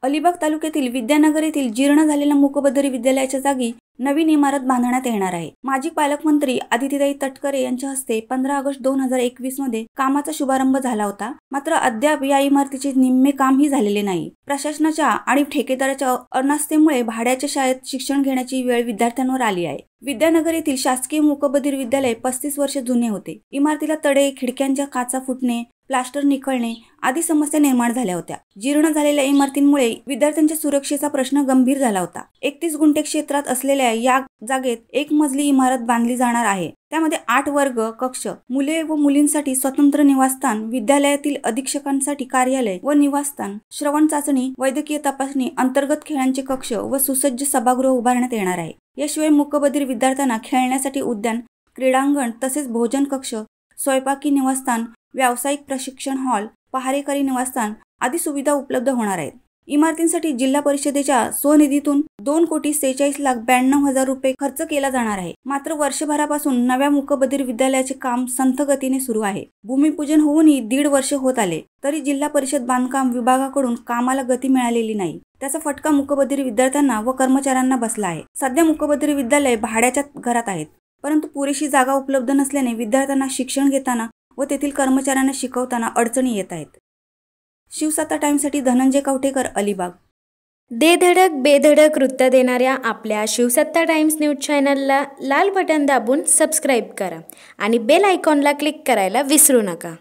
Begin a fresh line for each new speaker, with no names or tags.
अलिबाग तालुक्यातील विद्यानगर येथील जीर्ण झालेल्या मूकबधिर विद्यालयाच्या जागी नवीन इमारत बांधण्यात येणार आहे। माजी पालकमंत्री आदितीताई तटकरे यांच्या हस्ते 15 ऑगस्ट 2021 मध्ये कामाचा शुभारंभ झाला होता। मात्र अद्याप या इमारतीचे निम्मे कामही झालेले नाही। प्रशासनाच्या आणि ठेकेदाराच्या अनास्थेमुळे भाड्याच्या शाळेत शिक्षण घेण्याची वेळ विद्यार्थ्यांवर आली आहे। विद्यानगर येथील शासकीय मूकबधिर विद्यालय 35 वर्ष जुने होते। इमारतीला तडे, खिडक्यांच्या काचा फुटणे, प्लास्टर निखळणे आदी समस्या निर्माण झाल्या होत्या। जीर्ण झालेल्या इमारतींमुळे विद्यार्थ्यांच्या सुरक्षेचा प्रश्न गंभीर झाला होता। 31 गुंठे क्षेत्रात असलेल्या या जागेत एक मजली इमारत बांधली जाणार आहे। त्यामध्ये 8 वर्ग कक्ष, मुले व मुलींसाठी स्वतंत्र निवासस्थान, विद्यालयातील अधीक्षकांसाठी कार्यालय व निवासस्थान, श्रवण चाचणी, वैद्यकीय तपासणी, अंतर्गत खेळांचे कक्ष व सुसज्ज सभागृह उभारण्यात येणार आहे। याशिवाय मूकबधिर विद्यार्थ्यांना खेळण्यासाठी उद्यान, क्रीडांगण तसेच भोजन कक्ष, स्वयंपाकी निवासस्थान, व्यावसायिक प्रशिक्षण हॉल, पहारेकरी निवासस्थान आदी सुविधा उपलब्ध होणार आहेत। इमारतींसाठी जिल्हा परिषदेच्या स्वनिधीतून 2,46,92,000 रुपये खर्च केला जाणार आहे। मात्र वर्षभरापासून नव्या मूकबधिर विद्यालयाचे काम संथ गतीने सुरू आहे। भूमिपूजन होऊनही 1.5 वर्ष होत आले तरी जिल्हा परिषद बांधकाम विभागाकडून कामाला गती मिळालेली नाही। त्याचा फटका मूकबधिर विद्यार्थ्यांना व कर्मचाऱ्यांना बसला आहे। सध्या मूकबधिर विद्यालय भाड्याच्या घरात आहेत, परंतु पुरेशी जागा उपलब्ध नसल्याने विद्यार्थ्यांना शिक्षण घेताना व तेथील कर्मचाऱ्यांना शिकवताना अडचणी येत आहेत। शिवसाता टाइम्ससाठी धनंजय कवठेकर, अलिबाग।
दे धडक बेधडक वृत्त देणाऱ्या आपल्या शिवसत्ता टाइम्स न्यूज चॅनलला लाल बटन दाबून सबस्क्राईब करा आणि बेल आयकॉनला क्लिक करायला विसरू नका।